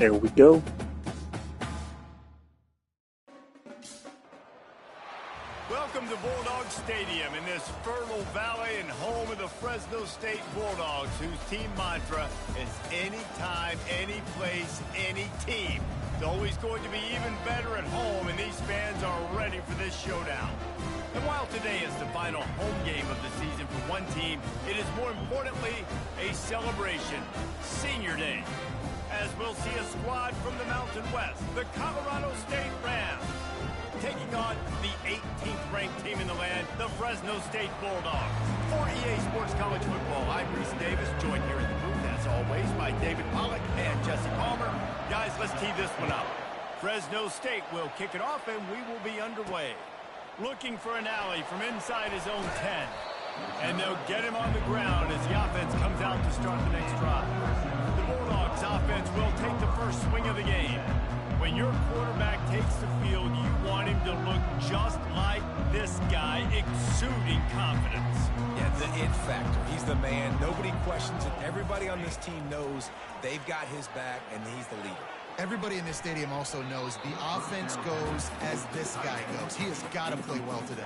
There we go. Welcome to Bulldog Stadium in this fertile valley and home of the Fresno State Bulldogs, whose team mantra is anytime, any place, any team. It's always going to be even better at home, and these fans are ready for this showdown. And while today is the final home game of the season for one team, it is more importantly a celebration, Senior Day, as we'll see a squad from the Mountain West, the Colorado State Rams, taking on the 18th ranked team in the land, the Fresno State Bulldogs. For EA Sports College Football, I'm Reese Davis, joined here in the booth, as always, by David Pollack and Jesse Palmer. Guys, let's tee this one up. Fresno State will kick it off, and we will be underway. Looking for an alley from inside his own 10. And they'll get him on the ground as the offense comes out to start the next drive. The Bulldogs offense will take the first swing of the game. When your quarterback takes the field, you want him to look just like this guy, exuding confidence. Yeah, the it factor. He's the man. Nobody questions it. Everybody on this team knows they've got his back, and he's the leader. Everybody in this stadium also knows the offense goes as this guy goes. He has got to play well today.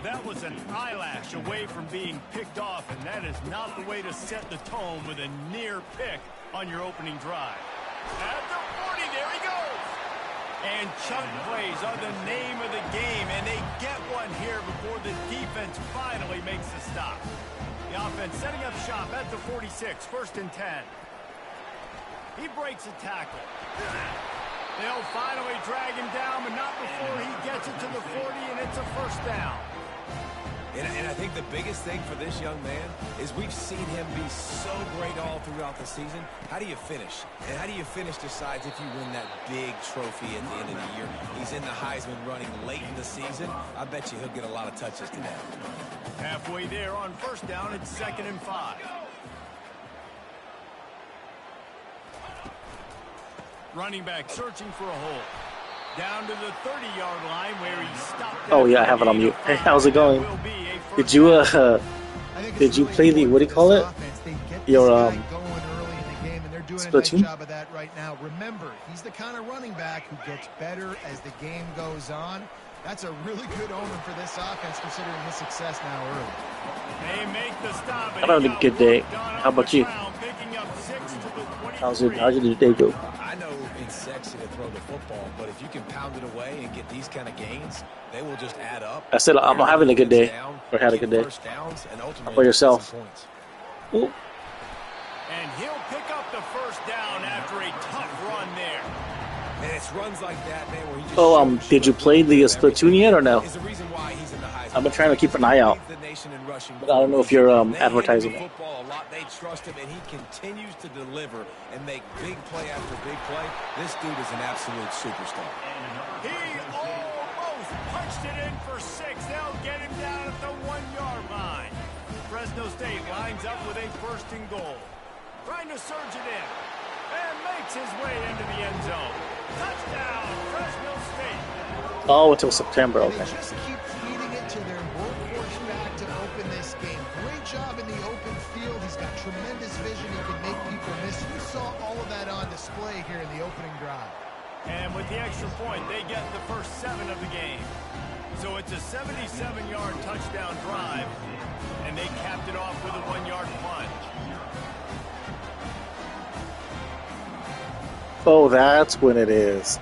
That was an eyelash away from being picked off, and that is not the way to set the tone with a near pick on your opening drive. At the 40, there he goes. And chunk plays are the name of the game, and they get one here before the defense finally makes the stop. The offense setting up shop at the 46, 1st and 10. He breaks a tackle. They'll finally drag him down, but not before he gets it to the 40, and it's a first down. And I think the biggest thing for this young man is we've seen him be so great all throughout the season. How do you finish? And how do you finish decides if you win that big trophy at the end of the year. He's in the Heisman running late in the season. I bet you he'll get a lot of touches today. Halfway there on first down, it's 2nd and 5. Running back searching for a hole. Down to the 30-yard line where he stopped. Oh yeah, I have it on mute. Hey, how's it going? Did you play the, what do you call it? Your Splatoon? Right now. Remember, he's the kind of running back who gets better as the game goes on. That's a really good omen for this offense, considering his success now early. They make the stop. I'm having a good day. How about you? How's your day go? I know it's sexy to throw the football, but if you can pound it away and get these kind of gains, they will just add up. I said I'm having a good day, or had a good day. How about yourself? Ooh. And he'll pick up the first down after a tough run there. And it's runs like that, man, where he just did you play the Splatoon yet or no? I've been trying to keep an eye out, but I don't know if you're advertising it. They trust him, and he continues to deliver and make big play after big play. This dude is an absolute superstar. He almost punched it in for 6. They'll get him down at the 1-yard line. Fresno State lines up with a 1st and goal. Trying to surge it in. And makes his way into the end zone. Touchdown, Fresno State. Oh, until September, okay. They just keep feeding it to their workhorse back to open this game. Great job in the open field. He's got tremendous vision. He can make people miss. You saw all of that on display here in the opening drive. And with the extra point, they get the first 7 of the game. So it's a 77-yard touchdown drive, and they capped it off with a 1-yard plunge. Oh, that's when it is.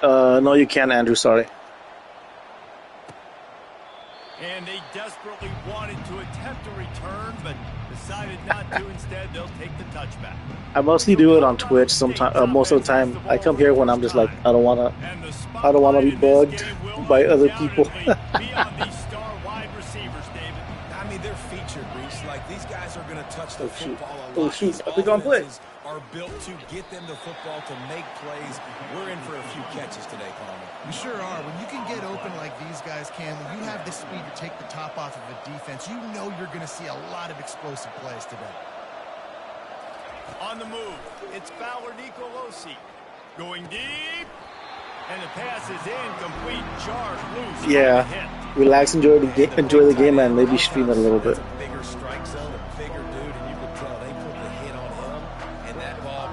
No, you can't, Andrew. Sorry. And they desperately wanted to attempt a return, but decided not to. Instead, they'll take the touchback. I mostly do it on Twitch. Sometimes, most of the time, I come here when I'm just like, I don't wanna be bugged by other people. I mean, they're featured, Reese. Like, these guys are going to touch the football a lot. Oh, shoot. I think I'm playing. Are built to get them the football, to make plays. We're in for a few catches today, Palmer. We sure are. When you can get open like these guys can, when you have the speed to take the top off of a defense, you know you're going to see a lot of explosive plays today. On the move, it's Fowler Nicolosi. Going deep. And the pass is incomplete. Jars loose. Yeah. Relax, enjoy the game, and maybe stream it a little bit. Bigger strike zone, a bigger dude, and you could tell they put the hit on him, and that ball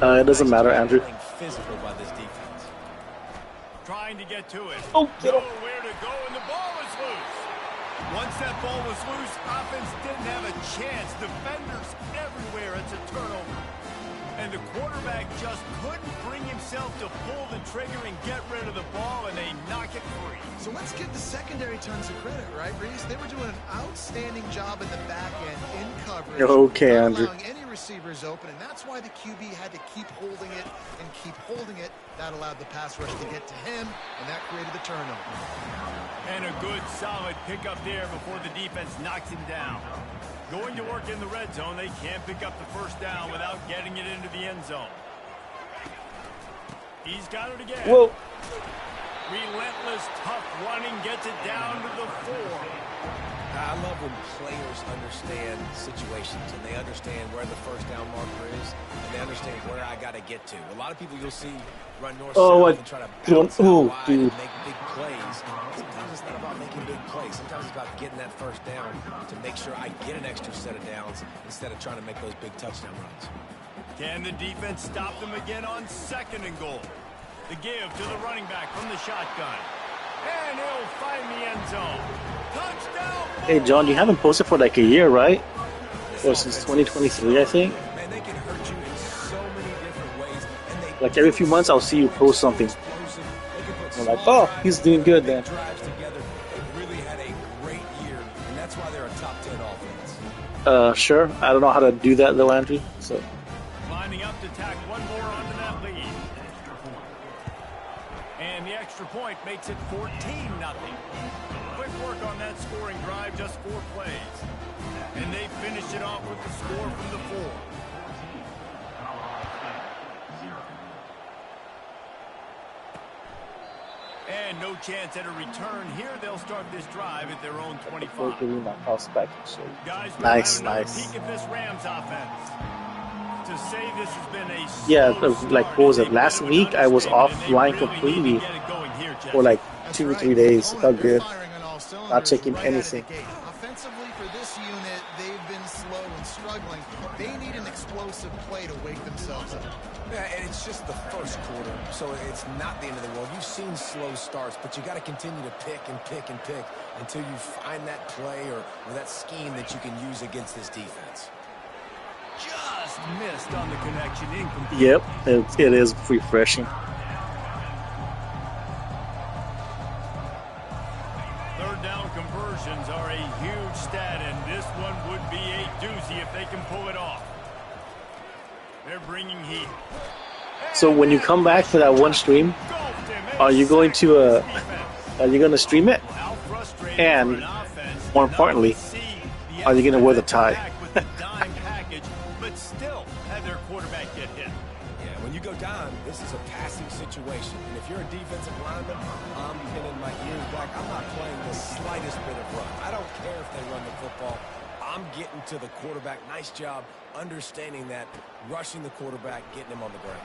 It doesn't matter, Andrew. Playing physical by this defense. Trying to get to it. Oh, get him. Nowhere to go, and the ball is loose. Once that ball was loose, offense didn't have a chance. Defenders everywhere. It's a turnover. And the quarterback just couldn't bring himself to pull the trigger and get rid of the ball, and they knock it free. So let's give the secondary tons of credit, right, Reese? They were doing an outstanding job in the back end in coverage. Okay, not Andrew. allowing any receivers open, and that's why the QB had to keep holding it and keep holding it. That allowed the pass rush to get to him, and that created the turnover. And a good, solid pickup there before the defense knocks him down. Going to work in the red zone, they can't pick up the first down without getting it into the end zone. He's got it again. Whoa. Relentless, tough running gets it down to the 4. I love when players understand situations and they understand where the first down marker is and they understand where I got to get to. A lot of people you'll see run north-south and try to bounce out wide and make big plays. Sometimes it's not about making big plays. Sometimes it's about getting that first down to make sure I get an extra set of downs instead of trying to make those big touchdown runs. Can the defense stop them again on 2nd and goal? The give to the running back from the shotgun. And he'll find the end zone. Touchdown! Hey, John, you haven't posted for like a year, right? Or since 2023, I think. Man, they can hurt you in so many different ways. And they Like every few months, I'll see you post something. I'm like, oh, he's doing good then. drives together. They really had a great year, and that's why they're a top 10 offense. Sure. I don't know how to do that though, Andrew. So Lining up to tack one more onto that lead. And the extra point makes it 14-0. Quick work on that scoring drive, just 4 plays. And they finish it off with the score from the 4. And no chance at a return here. They'll start this drive at their own 25. giving my house back in shape. Guys, we'll Nice, have another nice. peek at this Rams offense. To say this has been a Yeah, slow like start what was is it? a Last bit of an week I was understatement, and they offline really completely need to get it going here, Jesse. for like That's 2 or right. 3 days. Oh, Felt they're good. firing on all cylinders Not checking right out of the anything. gate. Offensively, for this unit, they've been slow and struggling. They need an explosive play to wake themselves up. Yeah, and it's just the first quarter, so it's not the end of the world. You've seen slow starts, but you got to continue to pick and pick and pick until you find that play or that scheme that you can use against this defense. Just missed on the connection, incomplete. Yep, it is refreshing. Third down conversions are a huge stat, and this one would be a doozy if they can pull it off. They're bringing heat. So when you come back for that one stream, are you going to stream it? And more importantly, are you gonna wear the tie? But still had their quarterback get hit. Yeah, when you go down, this is a passing situation. And if you're a defensive lineman, I'm pinning my ears back. I'm not playing the slightest bit of run. I don't care if they run the football. I'm getting to the quarterback. Nice job understanding that, rushing the quarterback, getting him on the ground.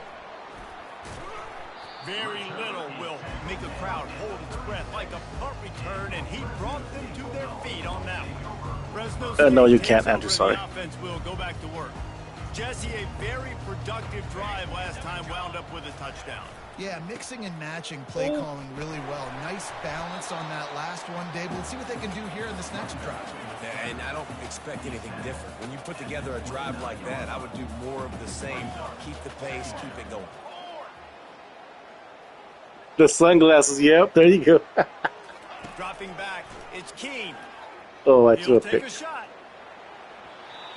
Very little will make a crowd hold its breath like a punt return, and he brought them to their feet on that one. Fresno No, you State can't, takes Andrew, over, sorry. The offense will go back to work. Jesse, a very productive drive last time, wound up with a touchdown. Yeah, mixing and matching play calling really well. Nice balance on that last one, Dave. Let's see what they can do here in this next drive. And I don't expect anything different. When you put together a drive like that, I would do more of the same. Keep the pace, keep it going. The sunglasses, yep, there you go. Dropping back, it's Keene. Oh, I threw He'll a take pick. a shot.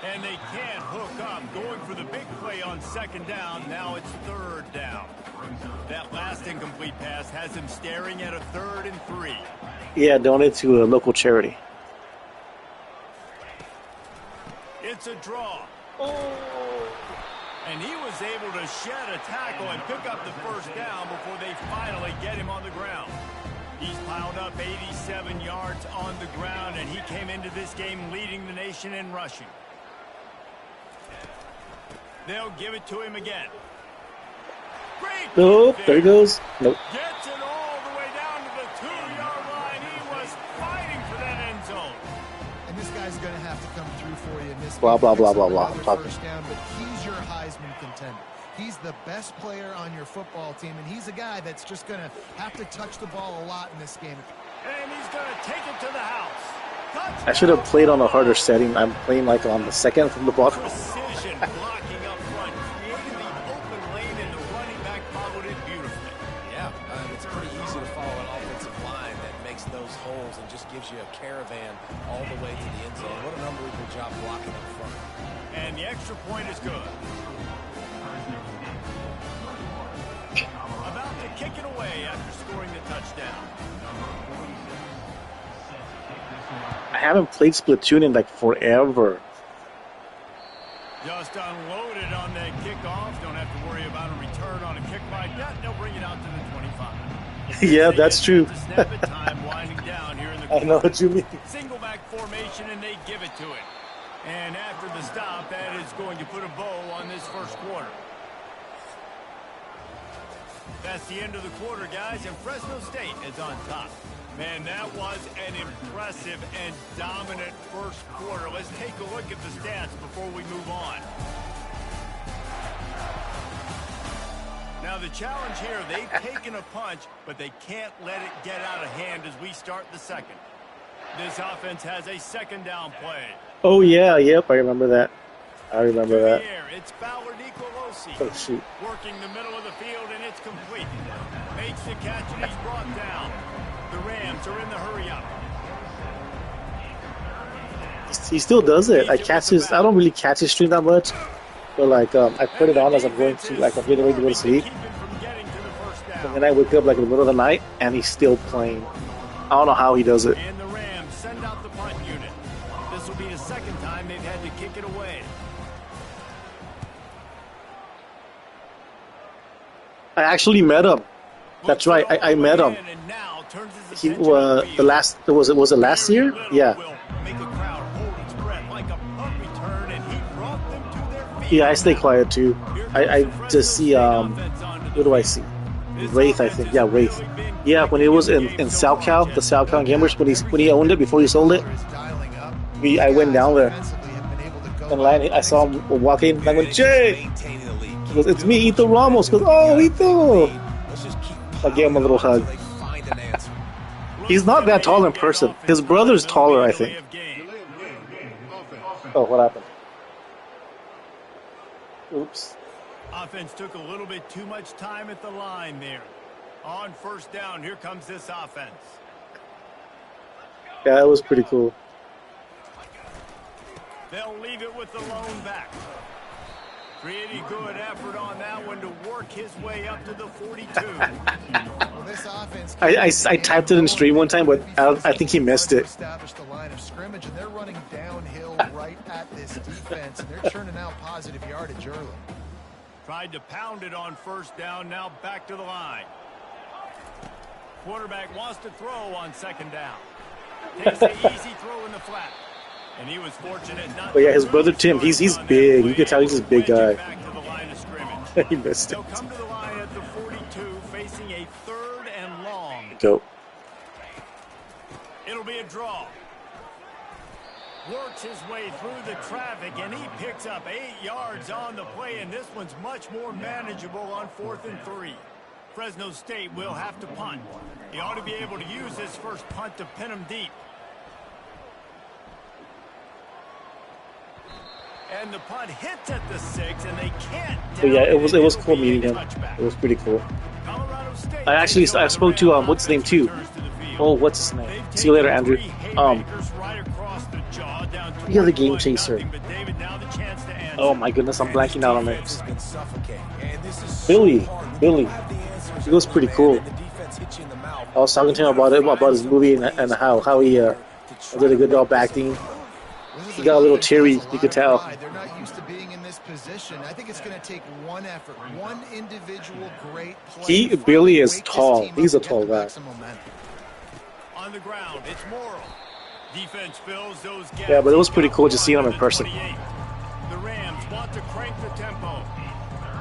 And they can't hook up. Going for the big play on 2nd down. Now it's 3rd down. That last incomplete pass has him staring at a 3rd and 3. Yeah, donate to a local charity. It's a draw. And he was able to shed a tackle and pick up the first down before they finally get him on the ground. He's piled up 87 yards on the ground, and he came into this game leading the nation in rushing. They'll give it to him again. Great. Nope, there he goes. Nope. Gets it all the way down to the 2-yard line. He was fighting for that end zone. And this guy's going to have to come through for you in this Blah, game. blah, blah, Picks blah, up blah. another Talking. first down, but he's your Heisman contender. He's the best player on your football team, and he's a guy that's just going to have to touch the ball a lot in this game. And he's going to take it to the house. I should have played on a harder setting. I'm playing like on the second from the bottom. Precision blocking up front, creating the open lane, and the running back followed it beautifully. Yeah, it's pretty easy to follow an offensive line that makes those holes and just gives you a caravan all the way to the end zone. What an unbelievable job blocking up front. And the extra point is good. About to kick it away after scoring the touchdown. I haven't played Splatoon in like forever. Just unloaded on that kickoff. Don't have to worry about a return on a kick like that. They'll bring it out to the 25. Yeah, that's true. Snap it time winding down here in the I know what you mean. single back formation, and they give it to it. And after the stop, that is going to put a bow on this first quarter. That's the end of the quarter, guys, and Fresno State is on top. Man, that was an impressive and dominant first quarter. Let's take a look at the stats before we move on. Now, the challenge here, they've taken a punch, but they can't let it get out of hand as we start the second. This offense has a second down play. Oh, yeah, yep, I remember that. I remember that. It's Ballard Nicolosi. Oh, shoot. Working the middle of the field, and it's complete. Makes the catch, and he's brought down. The Rams are in the hurry-up. He still does it. I don't really catch his stream that much. But, like, I put it on as I'm going to, like, I'm getting ready to go to sleep. And then I wake up, like, in the middle of the night, and he's still playing. I don't know how he does it. And the Rams send out the punt unit. This will be the second time they've had to kick it away. I actually met him. That's right. I met him. He was it last year? Yeah. Yeah, I stay quiet too. I just see what do I see? Wraith, I think. Yeah, Wraith. Yeah, when it was in SoCal, the SoCal Gamers, when he owned it before he sold it, I went down there. And I saw him walking. And I went, Jay. He goes, it's me, Ito Ramos. He goes, oh, Ito. I gave him a little hug. He's not that tall in person. His brother's taller, I think. Oh, what happened? Oops. Offense took a little bit too much time at the line there. On first down, here comes this offense. Yeah, that was pretty cool. They'll leave it with the lone back. Pretty good effort on that one to work his way up to the 42. Well, this offense I typed it in stream one time, but I think he missed it. Established the line of scrimmage, and they're running downhill right at this defense, and they're churning out positive yardage early. Tried to pound it on first down, now back to the line. Quarterback wants to throw on second down. Takes an easy throw in the flat. And he was fortunate not. But yeah, his brother Tim, he's big. You can tell he's a big guy. He missed it. They'll come to the line at the 42, facing a third and long. Go. It'll be a draw. Works his way through the traffic, and he picks up 8 yards on the play, and this one's much more manageable on 4th and 3. Fresno State will have to punt. He ought to be able to use his first punt to pin him deep. And the punt hits at the 6, and they can't. But yeah, it was cool meeting him. It was pretty cool. I spoke to what's his name too. Oh, what's his name? See you later, Andrew. The other game chaser. Oh my goodness, I'm blanking out on it. Billy. He was pretty cool. I was talking to him about his movie and how he did a good job acting. He got a little teary, you could tell. They're not used to being in this position. I think it's going to take one effort, one individual great play. Billy is tall. He's a tall guy. On the ground, it's Morrill. Defense fills those gaps. Yeah, but it was pretty cool just seeing him in person. The Rams want to crank the tempo.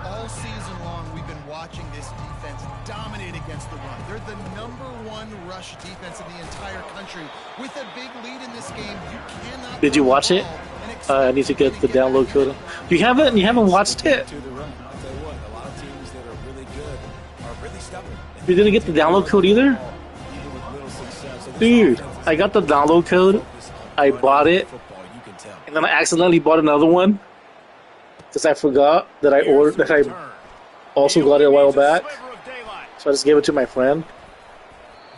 All season long, we've been watching this defense dominate against the run. They're the #1 rush defense in the entire country. With a big lead in this game, you cannot. Did you watch it? I need to get the download code. You haven't watched it? stubborn. You didn't get the download code either? Even with little success. So this Dude, offense I got the download code. I bought it, football, you can tell. and then I accidentally bought another one because I forgot that I ordered that I also got it a while back. So I just gave it to my friend.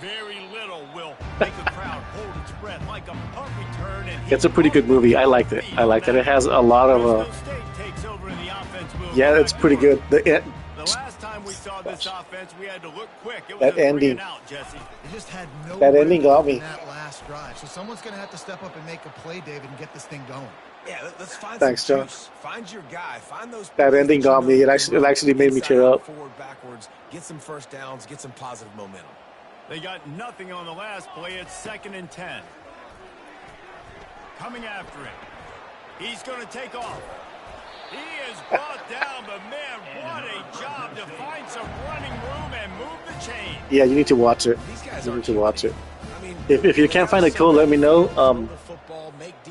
Very little will make a crowd hold its breath like a punt return. And It's a pretty good movie. I liked it. I liked it. It has a lot of Fresno State takes over in the offense move. yeah, it's pretty good. The last time we saw this offense, we had to look quick. It was That a 3 ending. and out, Jesse. They just had no That ending rhythm got me. in that last drive. So someone's going to have to step up and make a play, David, and get this thing going. Yeah, let's find Thanks, some John. juice. Find your guy. Find those That plays ending that you got know me. you It can actually made me inside tear out, up. Forward, backwards, get some first downs, get some positive momentum. They got nothing on the last play. It's 2nd and 10. Coming after him. He's going to take off. He is brought down, but man, what a job to find some running room and move the chain. Yeah, you need to watch it. These guys You aren't need to watch it. I mean, If you can't find a code, let me know.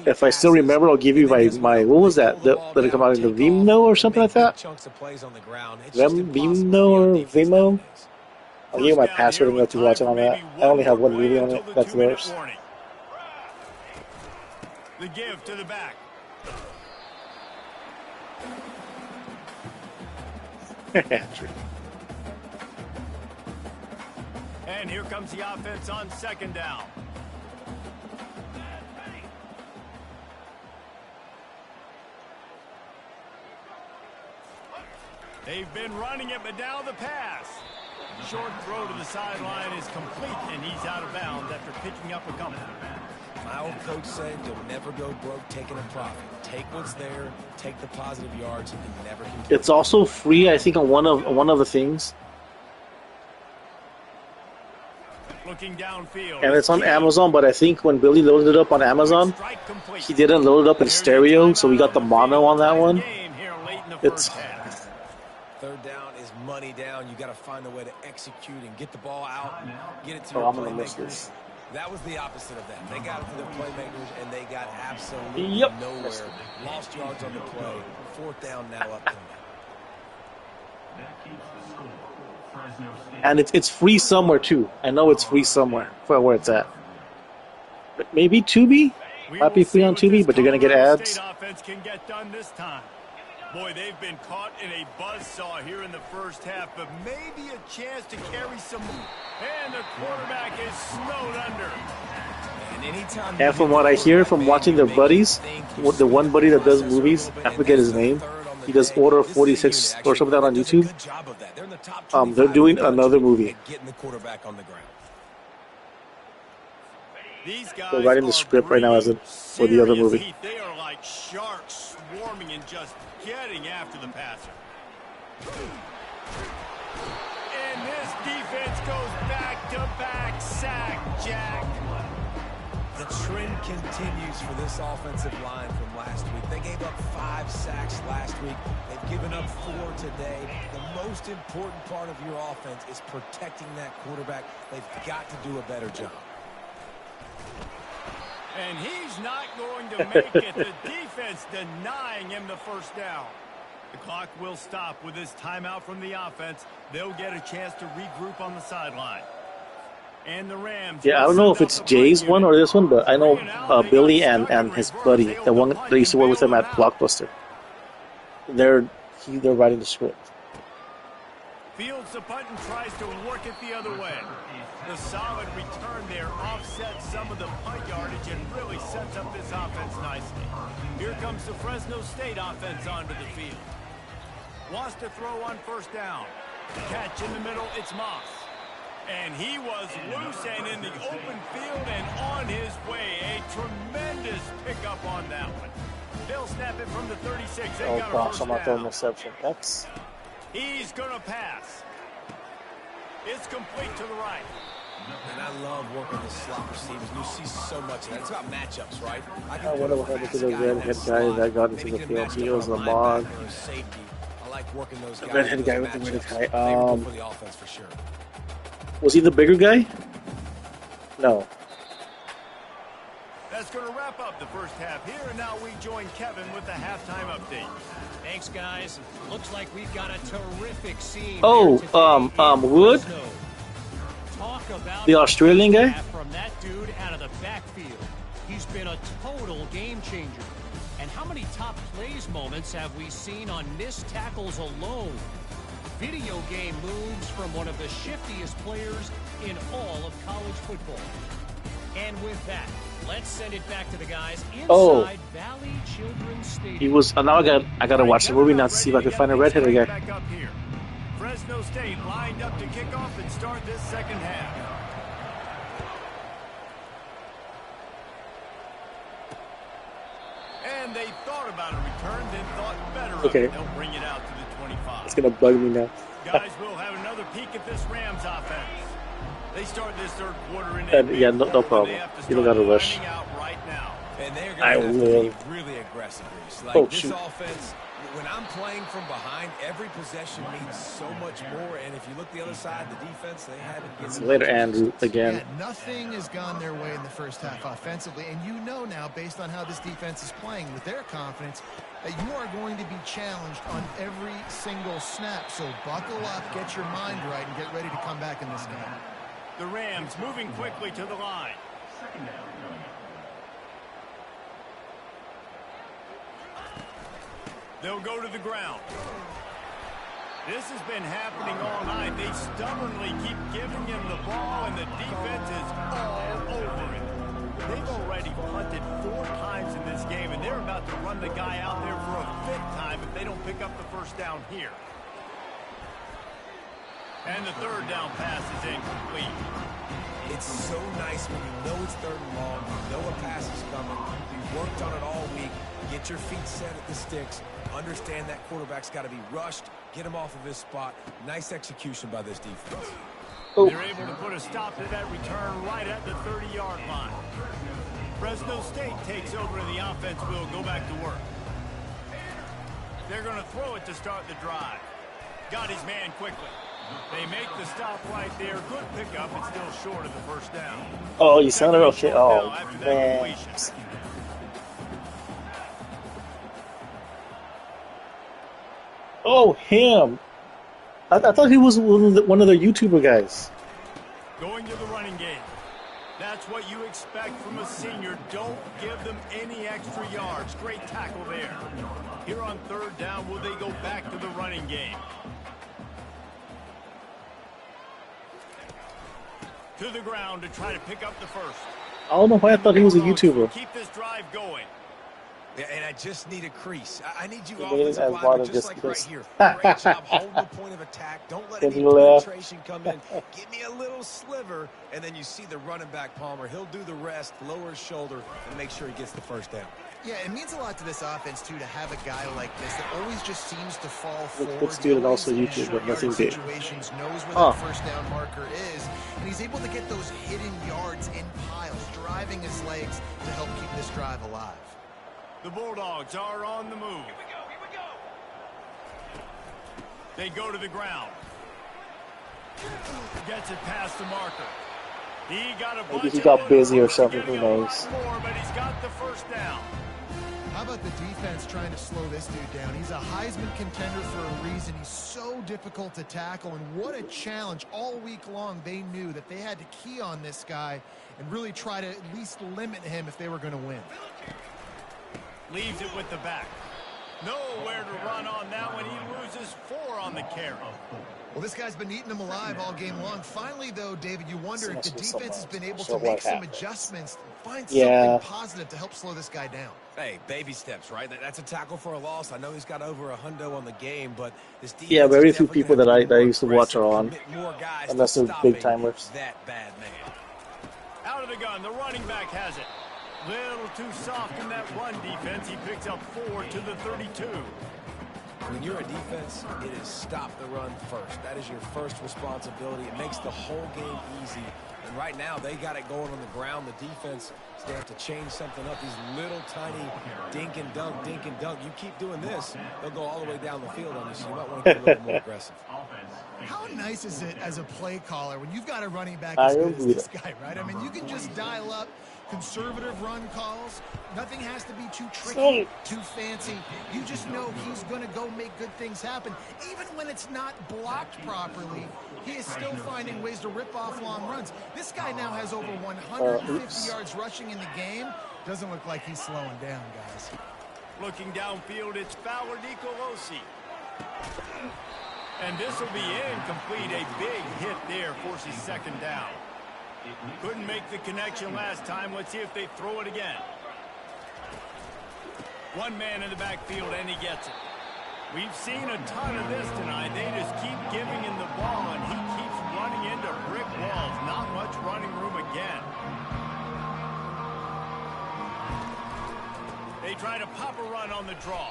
If I still remember, I'll give you my what was that? Did it come out in the Vimeo or something like that? Vimeo or Vimeo? I'll give you my password and let you watch it on that. I only have one movie on it. That's theirs. The give to the back. And here comes the offense on 2nd down. They've been running it, but now the pass. Short throw to the sideline is complete, and he's out of bounds after picking up a couple. My old coach said you'll never go broke taking a profit. Take what's there, take the positive yards, and never continue. It's also free, I think, on one of the things, Looking downfield. and it's on Amazon. But I think when Billy loaded it up on Amazon, he didn't load it up in stereo, so we got the mono on that one. It's 3rd down is money down. You got to find a way to execute and get the ball out, get it to oh, your I'm gonna miss playmakers. this. That was the opposite of that. They got it to their playmakers, and they got absolutely Yep. nowhere. Lost yards on the play. 4th down now upcoming. And it's free somewhere too. I know it's free somewhere for where it's at. But maybe Tubi might be free on Tubi, but they're gonna get ads. State offense can get done this time. Boy, they've been caught in a buzzsaw here in the first half, but maybe a chance to carry some. And the quarterback is snowed under. And anytime And from what I hear from watching their buddies, the one buddy that does movies, I forget his name. He does Order 46 or something like that on YouTube. They're doing another movie. Getting the quarterback on the ground. These guys They're writing the are script right now as breathing for the other serious movie. heat. They are like sharks swarming and just getting after the passer. And this defense goes back-to-back sack, Jack. The trend continues for this offensive line from last week. They gave up 5 sacks last week. They've given up 4 today. The most important part of your offense is protecting that quarterback. They've got to do a better job. And he's not going to make it. The defense denying him the first down. The clock will stop with this timeout from the offense. They'll get a chance to regroup on the sideline. And the Rams. Yeah, I don't know if it's Jay's one or this one, but I know Billy and his buddy, the one that used to work with him at Blockbuster. They're writing the script. Fields the punt and tries to work it the other way. The solid return there offsets some of the punt yardage and really sets up this offense nicely. Here comes the Fresno State offense onto the field. Wants to throw on first down. Catch in the middle, it's Moss. And he was loose and in the open field and on his way. A tremendous pickup on that one. They'll snap it from the 36. They Oh got a gosh, first I'm not down. throwing interception. That's He's going to pass. It's complete to the right. And I love working the slot receivers. You see so much of that. It's about matchups, right? I wonder what happened to the redhead guy that got into the field. He was Lamar. I like working those guys. redhead guy with the redhead matchups. guy. Favorable for the offense for sure. Was he the bigger guy? No. That's going to wrap up the first half here, and now we join Kevin with the halftime update. Thanks, guys. Looks like we've got a terrific scene. Oh, Wood, Talk about the Australian guy. From that dude out of the backfield. He's been a total game changer. And how many top plays moments have we seen on missed tackles alone? Video game moves from one of the shiftiest players in all of college football. And with that, let's send it back to the guys inside Valley Children's Stadium. He was. Now I gotta watch the movie now to see if I can find a redheaded guy. Back up here. Fresno State lined up to kick off and start this second half. And they thought about a return, then thought better of it. They'll bring it out to the 25. It's gonna bug me now. Guys, we'll have another peek at this Rams offense. They start this third quarter in yeah, no problem. You don't gotta rush. Right now. And they're going to have to be really aggressive here. Like this offense, when I'm playing from behind, every possession means so much more. And if you look the other side, the defense, they haven't given later, Andrew, again. Yeah, nothing has gone their way in the first half offensively. And you know now, based on how this defense is playing with their confidence, that you are going to be challenged on every single snap. So buckle up, get your mind right, and get ready to come back in this game. The Rams moving quickly to the line. They'll go to the ground. This has been happening all night. They stubbornly keep giving him the ball, and the defense is all over it. They've already punted 4 times in this game, and they're about to run the guy out there for a 5th time if they don't pick up the first down here. And the third down pass is incomplete. It's so nice when you know it's third and long, you know a pass is coming, you've worked on it all week, get your feet set at the sticks, understand that quarterback's got to be rushed, get him off of his spot. Nice execution by this defense. They're able to put a stop to that return right at the 30-yard line. Fresno State takes over and the offense will go back to work. They're going to throw it to start the drive. Got his man quickly. They make the stop right there. Good pickup. It's still short of the first down. Oh, you sounded okay. Oh, man. Oh, him. I thought he was one of the YouTuber guys. Going to the running game. That's what you expect from a senior. Don't give them any extra yards. Great tackle there. Here on third down, will they go back to the running game? To the ground to try to pick up the first. I don't know why I thought he was a YouTuber. Keep this drive going. Yeah, and I just need a crease. I need you He offensive linemen just like right here. Great job holding the point of attack. Don't let any penetration come in. Give me a little sliver, and then you see the running back, Palmer. He'll do the rest, lower his shoulder, and make sure he gets the first down. Yeah, it means a lot to this offense, too, to have a guy like this that always just seems to fall forward. Good student, also YouTube, but nothing big. Situations, knows where that first down marker is, and he's able to get those hidden yards in piles, driving his legs to help keep this drive alive. The Bulldogs are on the move. Here we go. They go to the ground. Gets it past the marker. He got a bunch. Maybe he got busy or something. Who knows? More, but he's got the first down. How about the defense trying to slow this dude down? He's a Heisman contender for a reason. He's so difficult to tackle, and what a challenge. All week long, they knew that they had to key on this guy and really try to at least limit him if they were going to win. Leaves it with the back. Nowhere to run on that one. He loses 4 on the carry. Well, this guy's been eating them alive all game long. Finally, though, David, you wonder if the defense has been able to make some adjustments, find something positive to help slow this guy down. Hey, baby steps, right? That's a tackle for a loss. I know he's got over $100 on the game, but this defense, yeah, very few people that I used to watch are on, unless they're big timers. That bad man. Out of the gun, the running back has it. Little too soft in that run defense. He picks up 4 to the 32. When you're a defense, it is stop the run first. That is your first responsibility. It makes the whole game easy. And right now, they got it going on the ground. The defense, they have to change something up. These little tiny dink and dunk. You keep doing this, they'll go all the way down the field on you, so you might want to get a little more aggressive. How nice is it as a play caller when you've got a running back as good as this guy, right? I mean, you can just dial up conservative run calls. Nothing has to be too tricky, too fancy. You just know he's going to go make good things happen. Even when it's not blocked properly, he is still finding ways to rip off long runs. This guy now has over 150 yards rushing in the game. Doesn't look like he's slowing down, guys. Looking downfield, it's Fowler Nicolosi. And this will be incomplete. A big hit there forces second down. Couldn't make the connection last time. Let's see if they throw it again. One man in the backfield, and he gets it. We've seen a ton of this tonight. They just keep giving him the ball, and he keeps running into brick walls. Not much running room again. They try to pop a run on the draw.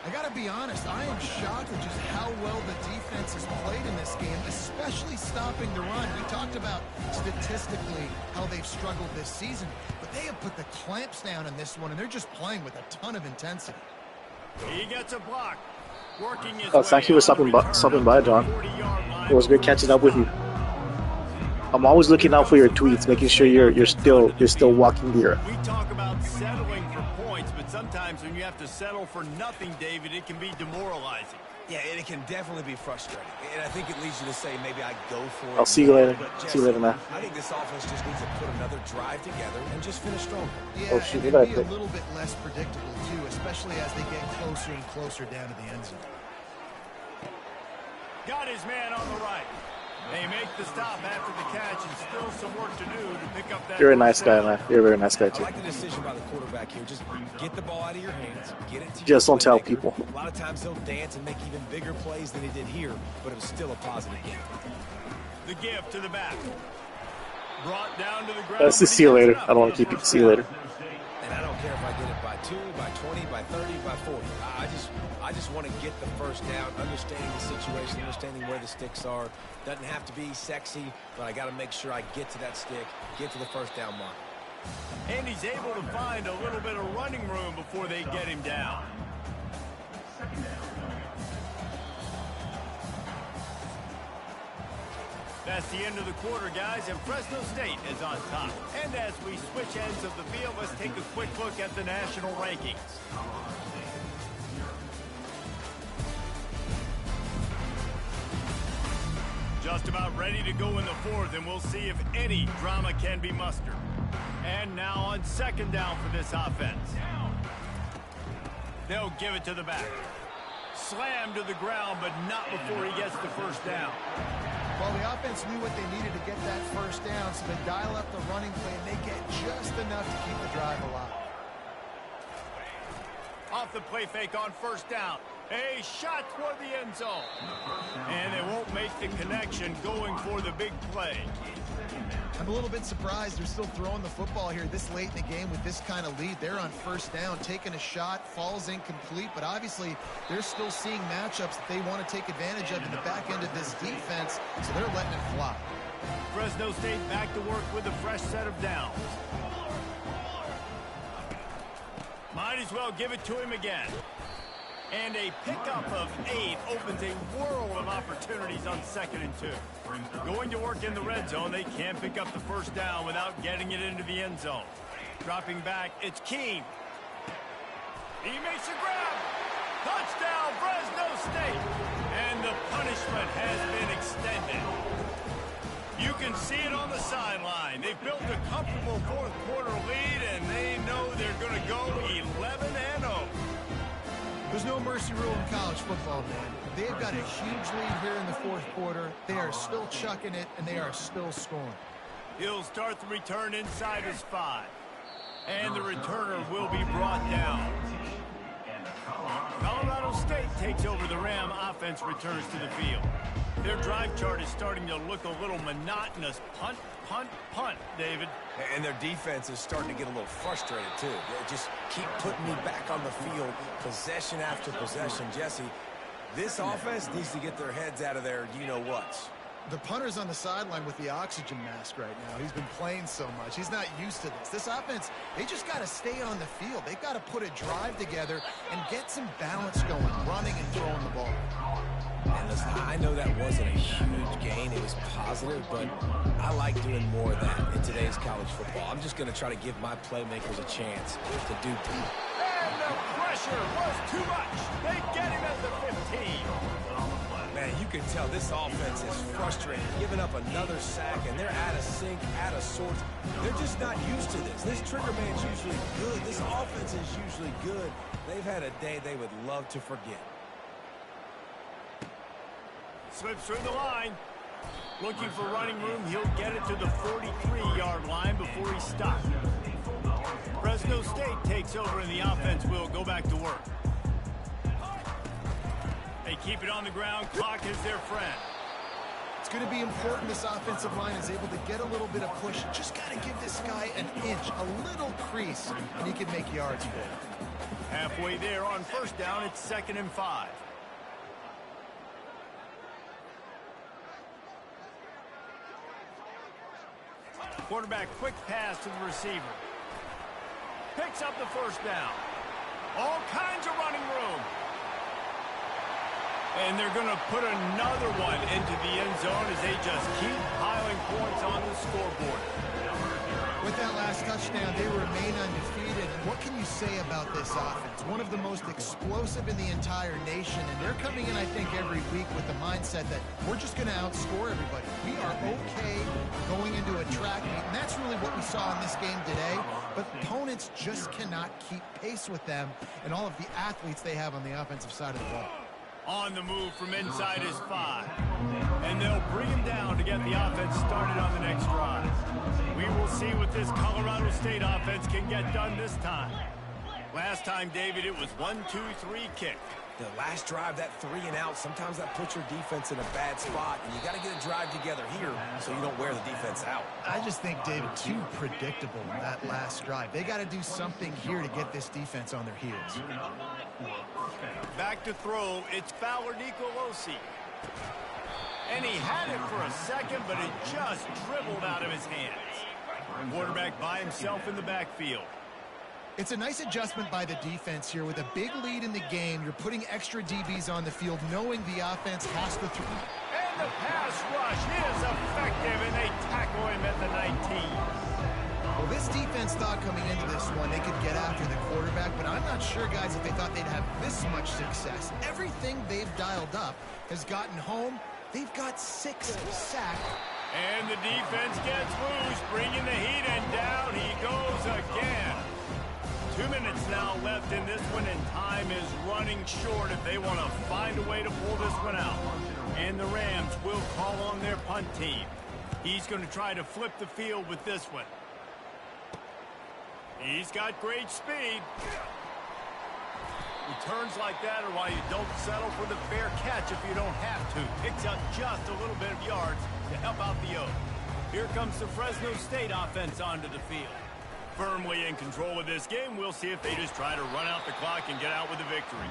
I got to be honest, I am shocked at just how well the defense has played in this game, especially stopping the run. We talked about statistically how they've struggled this season, but they have put the clamps down in this one, and they're just playing with a ton of intensity. He gets a block. Working his thank you for stopping by, John. It was great catching up with you. I'm always looking out for your tweets, making sure you're still walking the earth. We talk about settling for points, but sometimes when you have to settle for nothing, David, it can be demoralizing. Yeah, and it can definitely be frustrating. And I think it leads you to say maybe I go for it. I'll see you later. See you later, man. I think this offense just needs to put another drive together and just finish strong. Yeah, and it'll be a little bit less predictable, too, especially as they get closer and closer down to the end zone. Got his man on the right. They make the stop after the catch, and still some work to do to pick up that. You're a nice guy, man. You're a very nice guy, too. I like the decision by the quarterback here. Just get the ball out of your hands. Get it to just don't tell people. A lot of times he'll dance and make even bigger plays than he did here, but it was still a positive game. The gift to the back. Brought down to the ground. Let's just see you later. I don't want to keep you. See you later. And I don't care if I get it by 2, by 20, by 30, by 40. I just want to get the first down, understanding the situation, understanding where the sticks are. Doesn't have to be sexy, but I got to make sure I get to that stick, get to the first down mark. And he's able to find a little bit of running room before they get him down. That's the end of the quarter, guys, and Fresno State is on top. And as we switch ends of the field, let's take a quick look at the national rankings. Just about ready to go in the fourth, and we'll see if any drama can be mustered. And now on second down for this offense. They'll give it to the back. Slammed to the ground, but not before he gets the first down. Well, the offense knew what they needed to get that first down, so they dial up the running play, and they get just enough to keep the drive alive. Off the play fake on first down. A shot toward the end zone. And they won't make the connection going for the big play. I'm a little bit surprised they're still throwing the football here this late in the game with this kind of lead. They're on first down, taking a shot, falls incomplete, but obviously they're still seeing matchups that they want to take advantage of in the back end of this defense, so they're letting it fly. Fresno State back to work with a fresh set of downs. Might as well give it to him again. And a pickup of 8 opens a world of opportunities on 2nd and 2. Going to work in the red zone, they can't pick up the first down without getting it into the end zone. Dropping back, it's Keene. He makes a grab. Touchdown, Fresno State. And the punishment has been extended. You can see it on the sideline. They've built a comfortable fourth quarter lead, and they know they're going to go 11-0. There's no mercy rule in college football, man. They've got a huge lead here in the fourth quarter. They are still chucking it, and they are still scoring. He'll start the return inside his 5. And the returner will be brought down. Colorado State takes over the Ram offense, returns to the field. Their drive chart is starting to look a little monotonous. Punt, punt, punt, David. And their defense is starting to get a little frustrated, too. They just keep putting me back on the field, possession after possession. Jesse, this offense needs to get their heads out of their you-know-whats. The punter's on the sideline with the oxygen mask right now. He's been playing so much. He's not used to this. This offense, they just got to stay on the field. They've got to put a drive together and get some balance going, running and throwing the ball. And listen, I know that wasn't a huge gain. It was positive, but I like doing more of that in today's college football. I'm just going to try to give my playmakers a chance to do things. And the pressure was too much. They get him at the 15. Man, you can tell this offense is frustrated, giving up another sack, and they're out of sync, out of sorts. They're just not used to this. This trigger man's usually good. This offense is usually good. They've had a day they would love to forget. Slips through the line. Looking for running room. He'll get it to the 43-yard line before he stops. Fresno State takes over and the offense will go back to work. They keep it on the ground. Clock is their friend. It's going to be important this offensive line is able to get a little bit of push. Just got to give this guy an inch, a little crease, and he can make yards for it. Halfway there on first down, it's 2nd and 5. Quarterback quick pass to the receiver. Picks up the first down. All kinds of running room. And they're going to put another one into the end zone as they just keep piling points on the scoreboard. With that last touchdown, they remain undefeated. And what can you say about this offense? One of the most explosive in the entire nation. And they're coming in, I think, every week with the mindset that we're just going to outscore everybody. We are okay going into a track meet. And that's really what we saw in this game today. But opponents just cannot keep pace with them and all of the athletes they have on the offensive side of the ball. On the move from inside his 5. And they'll bring him down to get the offense started on the next drive. We will see what this Colorado State offense can get done this time. Last time, David, it was 1-2-3 kick. The last drive, that 3 and out, sometimes that puts your defense in a bad spot, and you got to get a drive together here so you don't wear the defense out. I just think, David, too predictable in that last drive. They got to do something here to get this defense on their heels. Back to throw, it's Fowler Nicolosi. And he had it for a second, but it just dribbled out of his hands. Quarterback by himself in the backfield. It's a nice adjustment by the defense here. With a big lead in the game, you're putting extra DBs on the field, knowing the offense has to throw. And the pass rush is effective, and they tackle him at the 19. Well, this defense thought coming into this one they could get after the quarterback, but I'm not sure, guys, if they thought they'd have this much success. Everything they've dialed up has gotten home. They've got 6 sacks. And the defense gets loose, bringing the heat, and down he goes again. 2 minutes now left in this one, and time is running short if they want to find a way to pull this one out. And the Rams will call on their punt team. He's going to try to flip the field with this one. He's got great speed. Returns like that are why you don't settle for the fair catch if you don't have to. Picks up just a little bit of yards to help out the Oaks. Here comes the Fresno State offense onto the field. Firmly in control of this game. We'll see if they just try to run out the clock and get out with a victory.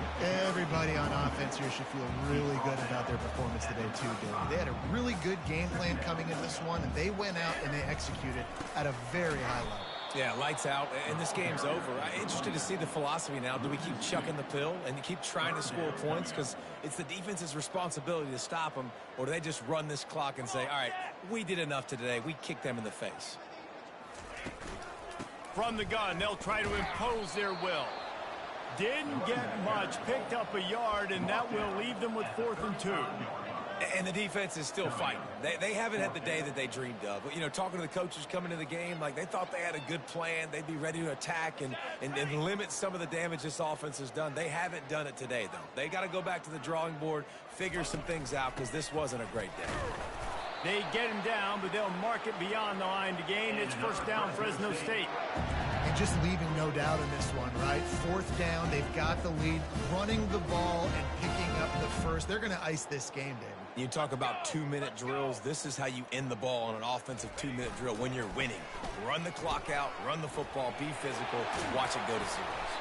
Everybody on offense here should feel really good about their performance today, too, David. They had a really good game plan coming into this one, and they went out and they executed at a very high level. Yeah, lights out, and this game's over. I'm interested to see the philosophy now. Do we keep chucking the pill and keep trying to score points? Because it's the defense's responsibility to stop them, or do they just run this clock and say, all right, we did enough today. We kicked them in the face. From the gun, they'll try to impose their will. Didn't get much, picked up a yard, and that will leave them with 4th and 2. And the defense is still fighting. They haven't had the day that they dreamed of. You know, talking to the coaches coming to the game, like they thought they had a good plan. They'd be ready to attack and limit some of the damage this offense has done. They haven't done it today, though. They got to go back to the drawing board, figure some things out, because this wasn't a great day. They get him down, but they'll mark it beyond the line to gain. It's first down, Fresno State. And just leaving no doubt in this one, right? 4th down, they've got the lead, running the ball and picking up the first. They're going to ice this game, David. You talk about 2-minute drills. This is how you end the ball on an offensive 2-minute drill when you're winning. Run the clock out, run the football, be physical, watch it go to zeros.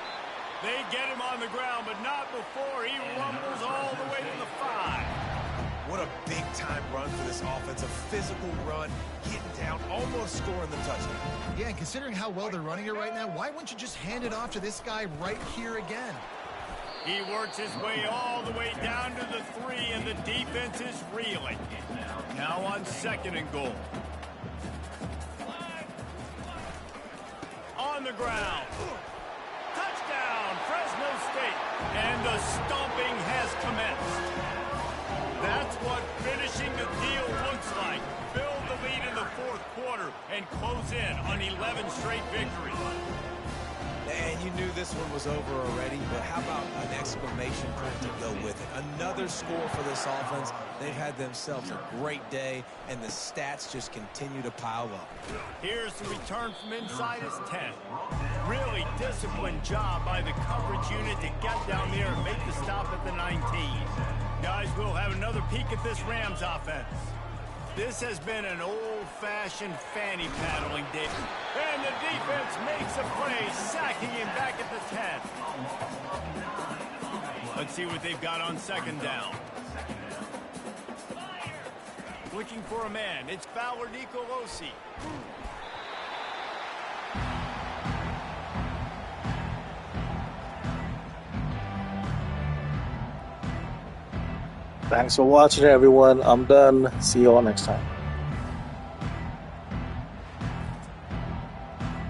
They get him on the ground, but not before he rumbles all the way to the 5. What a big-time run for this offense. A physical run, getting down, almost scoring the touchdown. Yeah, and considering how well they're running it right now, why wouldn't you just hand it off to this guy right here again? He works his way all the way down to the 3, and the defense is reeling. Now on 2nd and goal. On the ground. Touchdown, Fresno State. And the stomping has commenced. That's what finishing the deal looks like. Build the lead in the 4th quarter and close in on 11 straight victories. And you knew this one was over already, but how about an exclamation point to go with it? Another score for this offense. They've had themselves a great day, and the stats just continue to pile up. Here's the return from inside his 10. Really disciplined job by the coverage unit to get down there and make the stop at the 19. Guys, we'll have another peek at this Rams offense. This has been an old-fashioned fanny paddling day. And the defense makes a play, sacking him back at the 10. Let's see what they've got on 2nd down. Looking for a man. It's Fowler Nicolosi. Thanks for watching, everyone. I'm done. See you all next time.